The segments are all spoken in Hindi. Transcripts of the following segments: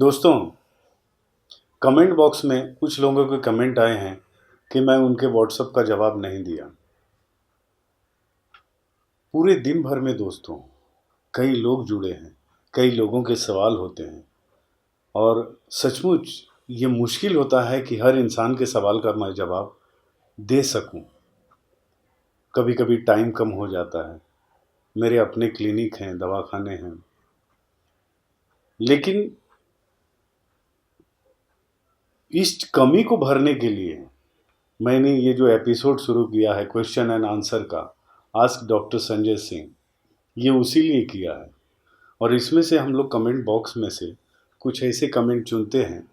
दोस्तों, कमेंट बॉक्स में कुछ लोगों के कमेंट आए हैं कि मैं उनके व्हाट्सएप का जवाब नहीं दिया। पूरे दिन भर में दोस्तों कई लोग जुड़े हैं, कई लोगों के सवाल होते हैं और सचमुच ये मुश्किल होता है कि हर इंसान के सवाल का मैं जवाब दे सकूं। कभी कभी टाइम कम हो जाता है, मेरे अपने क्लिनिक हैं, दवाखाने हैं, लेकिन इस कमी को भरने के लिए मैंने ये जो एपिसोड शुरू किया है क्वेश्चन एंड आंसर का, आस्क डॉक्टर संजय सिंह, ये उसी लिए किया है। और इसमें से हम लोग कमेंट बॉक्स में से कुछ ऐसे कमेंट चुनते हैं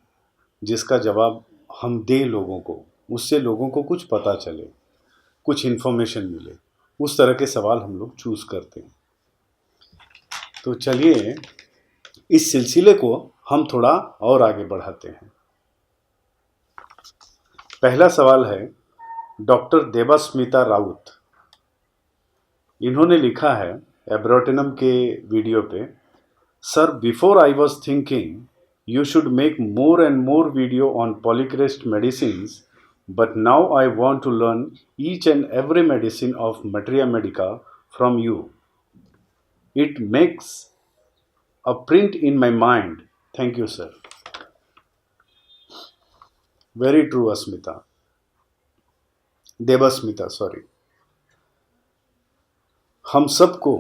जिसका जवाब हम दें लोगों को, उससे लोगों को कुछ पता चले, कुछ इन्फॉर्मेशन मिले। उस तरह के सवाल हम लोग चूज़ करते हैं। तो चलिए इस सिलसिले को हम थोड़ा और आगे बढ़ाते हैं। पहला सवाल है डॉक्टर देवास्मिता राउत। इन्होंने लिखा है एब्रोटेनम के वीडियो पे, sir before I was thinking you should make more and more video on polycrest medicines, but now I want to learn each and every medicine of materia medica from you. It makes a print in my mind. Thank you, sir. Very true, Asmita. Debasmita, sorry. हम सबको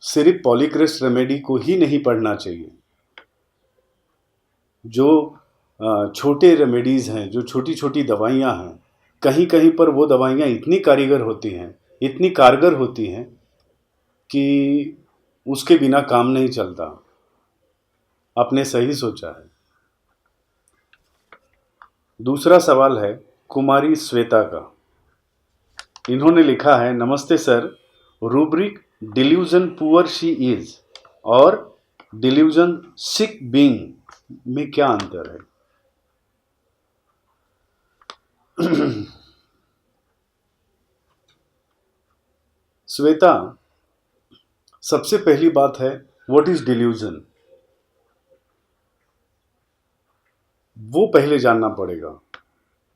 सिर्फ पॉलीक्रेस्ट रेमेडी को ही नहीं पढ़ना चाहिए। जो छोटे रेमेडीज़ हैं, जो छोटी छोटी दवाइयाँ हैं, कहीं कहीं पर वो दवाइयाँ इतनी कारीगर होती हैं, इतनी कारगर होती हैं कि उसके बिना काम नहीं चलता। आपने सही सोचा है। दूसरा सवाल है कुमारी श्वेता का। इन्होंने लिखा है, नमस्ते sir, rubric delusion poor she is और डिल्यूजन सिक बीइंग में क्या अंतर है? श्वेता, सबसे पहली बात है व्हाट इज डिल्यूजन, वो पहले जानना पड़ेगा।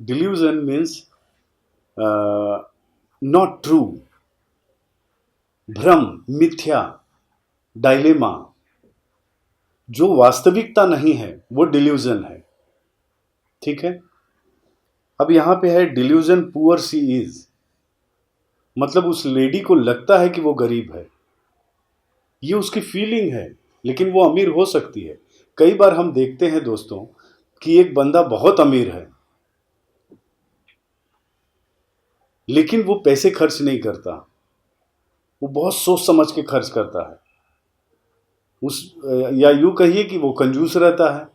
डिल्यूजन मीन्स नॉट ट्रू, भ्रम, मिथ्या, डायलेमा, जो वास्तविकता नहीं है वो डिल्यूजन है। ठीक है। अब यहां पे है डिल्यूजन पुअर सी इज, मतलब उस लेडी को लगता है कि वो गरीब है, ये उसकी फीलिंग है, लेकिन वो अमीर हो सकती है। कई बार हम देखते हैं दोस्तों कि एक बंदा बहुत अमीर है लेकिन वो पैसे खर्च नहीं करता, वो बहुत सोच समझ के खर्च करता है। या यूं कहिए कि वो कंजूस रहता है,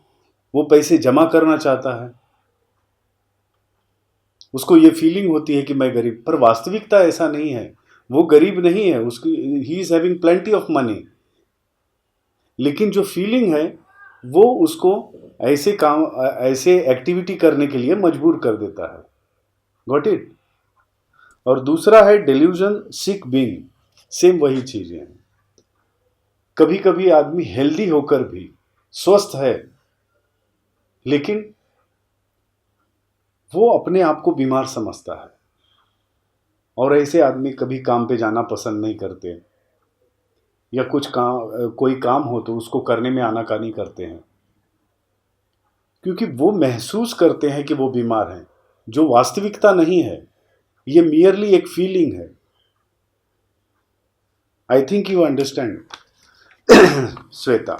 वो पैसे जमा करना चाहता है, उसको ये फीलिंग होती है कि मैं गरीब, पर वास्तविकता ऐसा नहीं है। वो गरीब नहीं है, उसकी he is having plenty of money, लेकिन जो फीलिंग है वो उसको ऐसे काम, ऐसे एक्टिविटी करने के लिए मजबूर कर देता है। Got it. और दूसरा है डिल्यूजन सिक बीइंग, सेम वही चीजें हैं। कभी कभी आदमी हेल्दी होकर भी, स्वस्थ है, लेकिन वो अपने आप को बीमार समझता है, और ऐसे आदमी कभी काम पे जाना पसंद नहीं करते, या कोई काम हो तो उसको करने में आनाकानी करते हैं, क्योंकि वो महसूस करते हैं कि वो बीमार हैं, जो वास्तविकता नहीं है, ये मियरली एक फीलिंग है। I think you understand Shweta.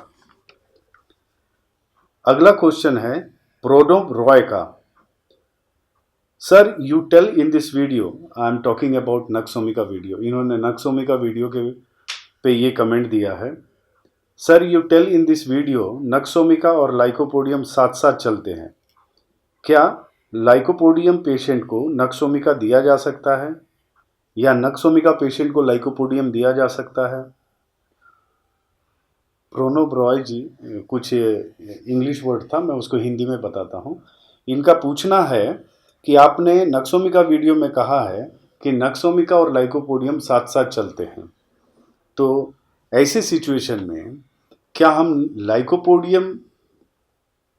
अगला क्वेश्चन है प्रोडोम रॉय का। Sir you tell in this video, I am talking about nux vomica video. इन्होंने नक्सोमिका वीडियो के पे ये कमेंट दिया है, sir you tell in this video nux vomica और लाइकोपोडियम साथ साथ चलते हैं, क्या लाइकोपोडियम पेशेंट को नक्सोमिका दिया जा सकता है या नक्सोमिका पेशेंट को लाइकोपोडियम दिया जा सकता है? प्रोनोब रॉय जी, कुछ इंग्लिश वर्ड था, मैं उसको हिंदी में बताता हूँ। इनका पूछना है कि आपने नक्सोमिका वीडियो में कहा है कि नक्सोमिका और लाइकोपोडियम साथ साथ चलते हैं, तो ऐसे सिचुएशन में क्या हम लाइकोपोडियम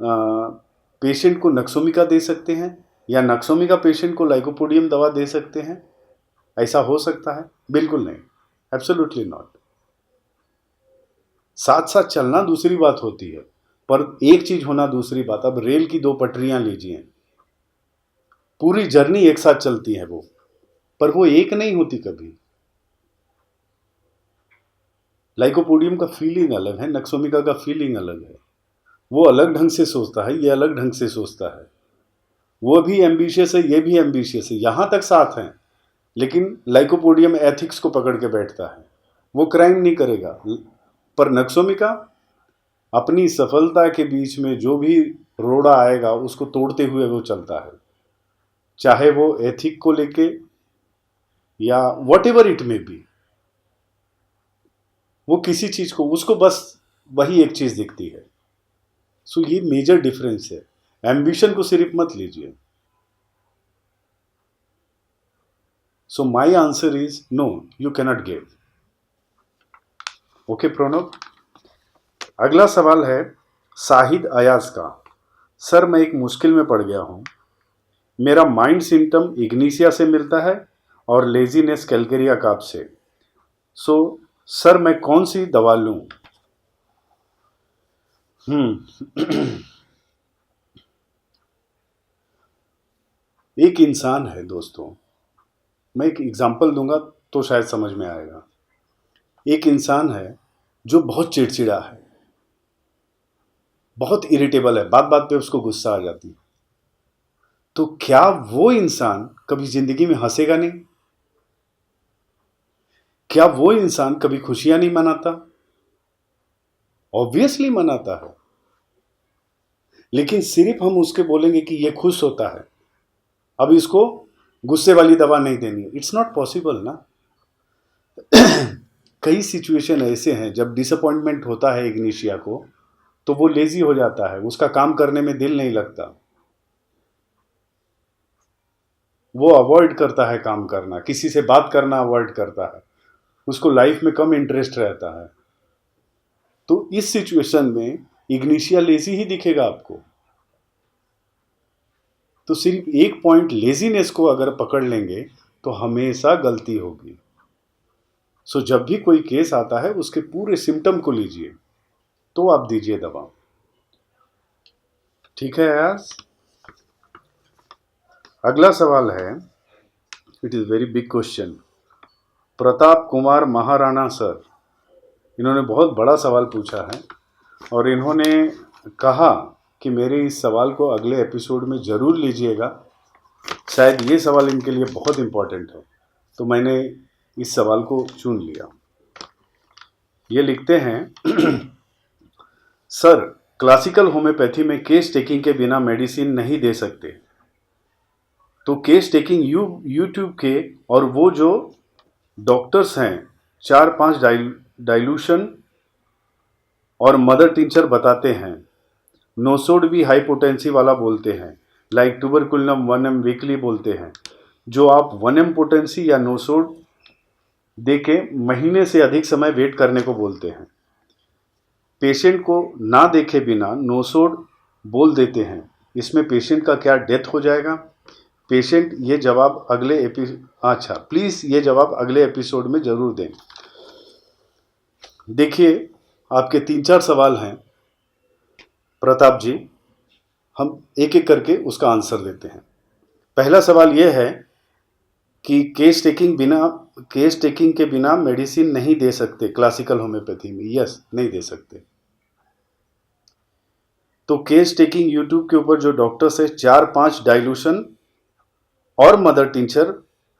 पेशेंट को नक्सोमिका दे सकते हैं या नक्सोमिका पेशेंट को लाइकोपोडियम दवा दे सकते हैं? ऐसा हो सकता है? बिल्कुल नहीं, एब्सोल्युटली नॉट। साथ साथ चलना दूसरी बात होती है, पर एक चीज होना दूसरी बात। अब रेल की दो पटरियां लीजिए, पूरी जर्नी एक साथ चलती है वो, पर वो एक नहीं होती कभी। लाइकोपोडियम का फीलिंग अलग है, नक्सोमिका का फीलिंग अलग है। वो अलग ढंग से सोचता है, ये अलग ढंग से सोचता है। वो भी एम्बिशियस है, ये भी एम्बिशियस है, यहां तक साथ हैं, लेकिन लाइकोपोडियम एथिक्स को पकड़ के बैठता है, वो क्राइम नहीं करेगा। पर नक्सोमिका अपनी सफलता के बीच में जो भी रोड़ा आएगा उसको तोड़ते हुए वो चलता है, चाहे वो एथिक को लेके या वट एवर इट में बी। वो किसी चीज को, उसको बस वही एक चीज दिखती है। सो ये मेजर डिफरेंस है। एम्बिशन को सिर्फ मत लीजिए। So my answer is no, you cannot give. Okay Pranav, अगला सवाल है शाहिद अयाज का। सर मैं एक मुश्किल में पड़ गया हूं। मेरा माइंड सिम्टम इग्निशिया से मिलता है और लेजीनेस कैलकेरिया काप से। सो सर मैं कौन सी दवा लूं? एक इंसान है दोस्तों, मैं एक एग्जांपल दूंगा तो शायद समझ में आएगा। एक इंसान है जो बहुत चिड़चिड़ा है, बहुत इरिटेबल है, बात बात पे उसको गुस्सा आ जाती है। तो क्या वो इंसान कभी जिंदगी में हंसेगा नहीं? क्या वो इंसान कभी खुशियां नहीं मनाता? ऑब्वियसली मनाता है, लेकिन सिर्फ हम उसके बोलेंगे कि ये खुश होता है, अब इसको गुस्से वाली दवा नहीं देनी है। इट्स नॉट पॉसिबल ना। कई सिचुएशन ऐसे हैं जब डिसअपॉइंटमेंट होता है इग्निशिया को, तो वो लेजी हो जाता है, उसका काम करने में दिल नहीं लगता, वो अवॉइड करता है काम करना, किसी से बात करना अवॉइड करता है, उसको लाइफ में कम इंटरेस्ट रहता है। तो इस सिचुएशन में इग्निशिया लेजी ही दिखेगा आपको। तो सिर्फ एक पॉइंट लेजीनेस को अगर पकड़ लेंगे तो हमेशा गलती होगी। सो जब भी कोई केस आता है उसके पूरे सिम्टम को लीजिए, तो आप दीजिए दवा। ठीक है यार। अगला सवाल है, it is very big question. Pratap Kumar Maharana sir, इन्होंने बहुत बड़ा सवाल पूछा है और इन्होंने कहा कि मेरे इस सवाल को अगले एपिसोड में ज़रूर लीजिएगा, शायद ये सवाल इनके लिए बहुत इम्पोर्टेंट है, तो मैंने इस सवाल को चुन लिया। ये लिखते हैं सर क्लासिकल होम्योपैथी में केस टेकिंग के बिना मेडिसिन नहीं दे सकते, तो केस टेकिंग यूट्यूब के और वो जो डॉक्टर्स हैं 4-5 डाइल्यूशन और मदर टिंचर बताते हैं, नोसोड भी हाइपोटेंसी वाला बोलते हैं, लाइक ट्यूबरकुलिनम 1M वीकली बोलते हैं, जो आप 1M पोटेंसी या नोसोड दे के महीने से अधिक समय वेट करने को बोलते हैं। पेशेंट को ना देखे बिना नोसोड बोल देते हैं, इसमें पेशेंट का क्या डेथ हो जाएगा? पेशेंट ये जवाब प्लीज़ ये जवाब अगले एपिसोड में ज़रूर दें। देखिए आपके 3-4 सवाल हैं प्रताप जी, हम एक एक करके उसका आंसर देते हैं। पहला सवाल यह है कि केस टेकिंग के बिना मेडिसिन नहीं दे सकते क्लासिकल होम्योपैथी में। यस, नहीं दे सकते। तो केस टेकिंग यूट्यूब के ऊपर जो डॉक्टर्स है 4-5 डाइल्यूशन और मदर टिंचर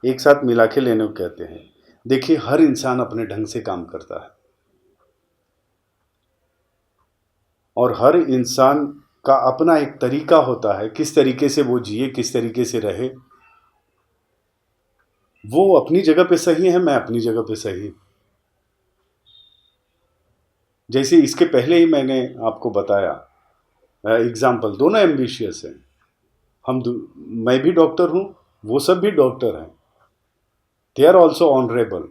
एक साथ मिला के लेने को कहते हैं। देखिए हर इंसान अपने ढंग से काम करता है और हर इंसान का अपना एक तरीका होता है, किस तरीके से वो जिए, किस तरीके से रहे। वो अपनी जगह पे सही है, मैं अपनी जगह पे सही। जैसे इसके पहले ही मैंने आपको बताया एग्जाम्पल, दोनों एम्बिशियस हैं। मैं भी डॉक्टर हूं, वो सब भी डॉक्टर हैं, दे आर ऑल्सो ऑनरेबल,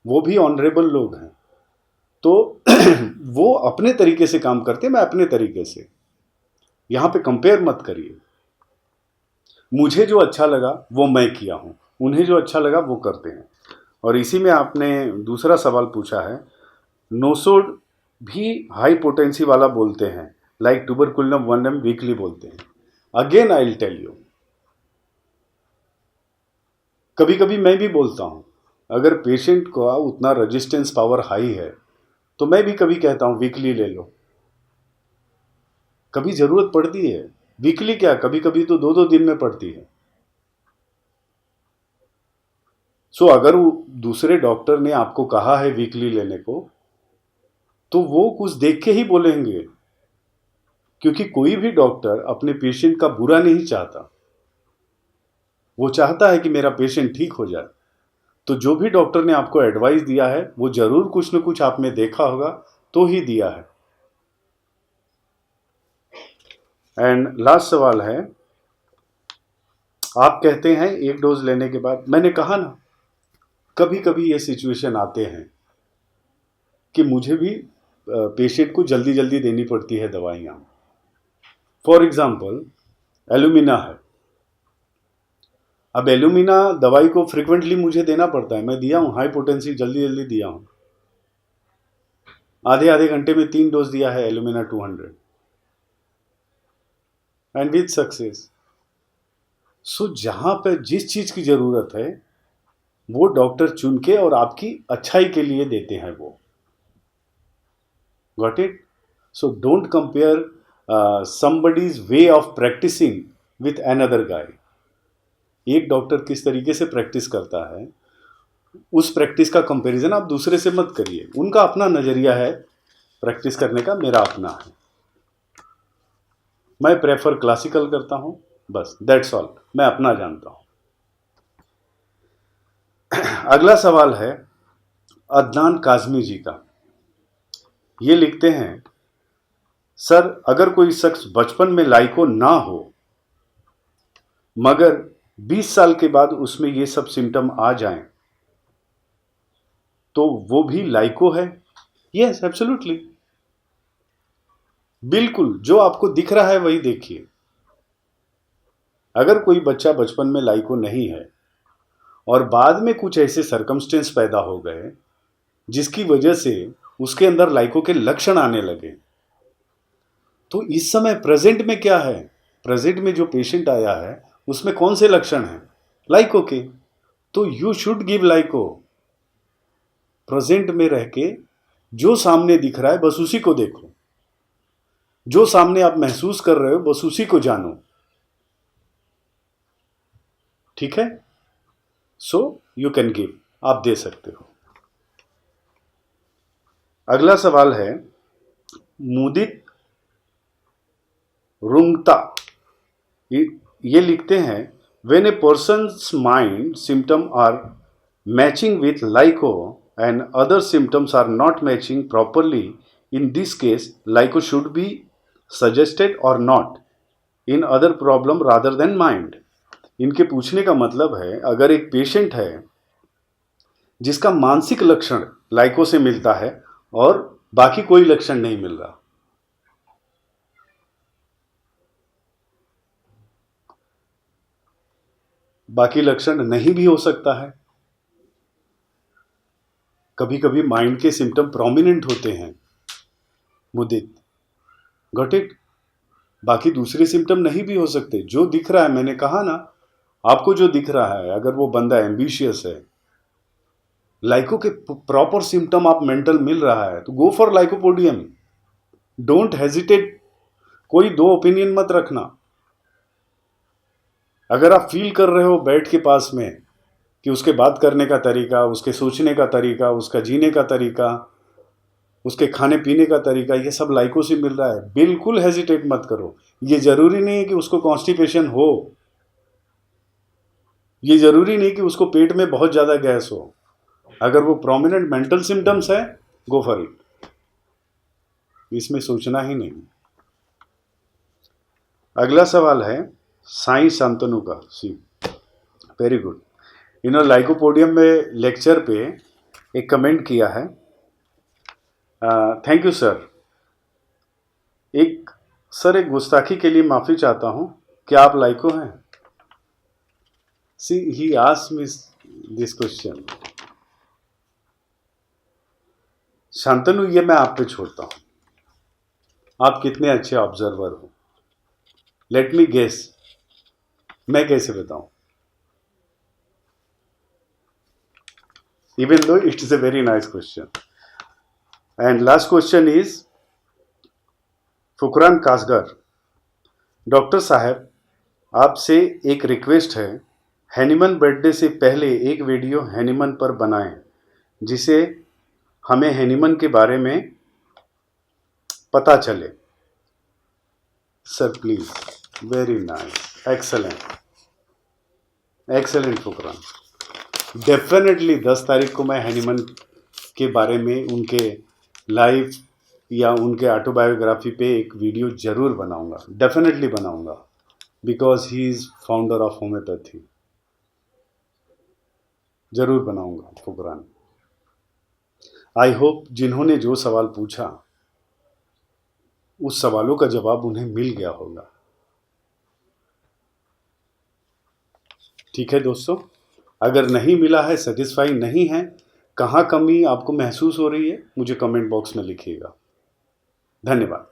वो भी ऑनरेबल लोग हैं। तो वो अपने तरीके से काम करते, मैं अपने तरीके से। यहां पे कंपेयर मत करिए। मुझे जो अच्छा लगा वो मैं किया हूं, उन्हें जो अच्छा लगा वो करते हैं। और इसी में आपने दूसरा सवाल पूछा है, नोसोड भी हाई पोटेंसी वाला बोलते हैं, लाइक ट्यूबरकुलिनम 1M वीकली बोलते हैं। Again I will tell you, कभी कभी मैं भी बोलता हूं, अगर पेशेंट का उतना रेजिस्टेंस पावर हाई है तो मैं भी कभी कहता हूं वीकली ले लो। कभी जरूरत पड़ती है, वीकली क्या, कभी कभी तो 2-2 दिन में पड़ती है। सो अगर वो दूसरे डॉक्टर ने आपको कहा है वीकली लेने को, तो वो कुछ देख के ही बोलेंगे, क्योंकि कोई भी डॉक्टर अपने पेशेंट का बुरा नहीं चाहता। वो चाहता है कि मेरा पेशेंट ठीक हो जाए। तो जो भी डॉक्टर ने आपको एडवाइस दिया है वो जरूर कुछ न कुछ आप में देखा होगा तो ही दिया है। एंड लास्ट सवाल है, आप कहते हैं एक डोज लेने के बाद, मैंने कहा ना कभी कभी ये सिचुएशन आते हैं कि मुझे भी पेशेंट को जल्दी जल्दी देनी पड़ती है दवाइयाँ। फॉर एग्जाम्पल एलुमिना है, अब एलुमिना दवाई को फ्रिक्वेंटली मुझे देना पड़ता है, मैं दिया हूँ हाई पोटेंसी, जल्दी जल्दी दिया हूँ, आधे आधे घंटे में 3 डोज दिया है एलुमिना 200 एंड विद सक्सेस। सो जहां पर जिस चीज की जरूरत है वो डॉक्टर चुन के और आपकी अच्छाई के लिए देते हैं वो। Got it? So don't compare somebody's way of practicing with another guy. एक डॉक्टर किस तरीके से प्रैक्टिस करता है उस प्रैक्टिस का कंपैरिजन आप दूसरे से मत करिए। उनका अपना नजरिया है प्रैक्टिस करने का, मेरा अपना है। मैं प्रेफर क्लासिकल करता हूं, बस दैट्स ऑल, मैं अपना जानता हूं। अगला सवाल है अदनान काजमी जी का। ये लिखते हैं, सर अगर कोई शख्स बचपन में लाइको ना हो मगर 20 साल के बाद उसमें ये सब सिम्टम आ जाएं तो वो भी लाइको है? यस, एब्सोल्युटली, बिल्कुल, जो आपको दिख रहा है वही देखिए। अगर कोई बच्चा बचपन में लाइको नहीं है और बाद में कुछ ऐसे सर्कमस्टेंस पैदा हो गए जिसकी वजह से उसके अंदर लाइको के लक्षण आने लगे, तो इस समय प्रेजेंट में क्या है, प्रेजेंट में जो पेशेंट आया है उसमें कौन से लक्षण हैं? लाइको के। तो यू शुड गिव लाइको। प्रेजेंट में रह के जो सामने दिख रहा है बस उसी को देखो, जो सामने आप महसूस कर रहे हो बस उसी को जानो। ठीक है? सो यू कैन गिव, आप दे सकते हो। अगला सवाल है मुदित रुंगता। ये लिखते हैं, when a person's mind symptom are matching with lyco and other symptoms are not matching properly, in this case lyco should be suggested और not in other problem rather than mind. इनके पूछने का मतलब है, अगर एक पेशेंट है जिसका मानसिक लक्षण लाइको से मिलता है और बाकी कोई लक्षण नहीं मिल रहा, बाकी लक्षण नहीं भी हो सकता है, कभी कभी माइंड के सिम्टम प्रोमिनेंट होते हैं मुदित, गॉट इट? बाकी दूसरे सिम्टम नहीं भी हो सकते। जो दिख रहा है, मैंने कहा ना, आपको जो दिख रहा है, अगर वो बंदा एम्बिशियस है, लाइको के प्रॉपर सिम्टम आप मेंटल मिल रहा है तो go for lycopodium. Don't hesitate, कोई दो ओपिनियन मत रखना। अगर आप फील कर रहे हो बैठ के पास में कि उसके बात करने का तरीका, उसके सोचने का तरीका, उसका जीने का तरीका, उसके खाने पीने का तरीका, ये सब लाइको से मिल रहा है, बिल्कुल हेजिटेट मत करो। ये जरूरी नहीं है कि उसको कॉन्स्टिपेशन हो, ये जरूरी नहीं कि उसको पेट में बहुत ज़्यादा गैस हो। अगर वो प्रोमिनेंट मेंटल सिम्टम्स है, गो फॉर इट, इसमें सोचना ही नहीं। अगला सवाल है साई शांतनु का। सी, वेरी गुड। इन्होंने लाइकोपोडियम में लेक्चर पे एक कमेंट किया है, थैंक यू सर। एक गुस्ताखी के लिए माफ़ी चाहता हूँ। क्या आप लाइको हैं? See he asked me this question. Shantanu, ये मैं आप पे छोड़ता हूँ। आप कितने अच्छे ऑब्जर्वर हो। लेट मी गेस, मैं कैसे बताऊं? Even though it is a very nice question. And last question is Fukran Kasgar. Doctor साहब, आपसे एक रिक्वेस्ट है, हैनिमन बर्थडे से पहले एक वीडियो हैनिमन पर बनाएं जिसे हमें हैनिमन के बारे में पता चले। Sir please. Very nice, excellent excellent Fukran. Definitely 10 तारीख को मैं हैनिमन के बारे में, उनके लाइफ या उनके ऑटोबायोग्राफी पे एक वीडियो ज़रूर बनाऊंगा, डेफिनेटली बनाऊंगा, because he is founder of homeopathy. ज़रूर बनाऊंगा फुकरान। आई होप जिन्होंने जो सवाल पूछा उस सवालों का जवाब उन्हें मिल गया होगा। ठीक है दोस्तों, अगर नहीं मिला है, सेटिस्फाई नहीं है, कहाँ कमी आपको महसूस हो रही है, मुझे कमेंट बॉक्स में लिखिएगा। धन्यवाद।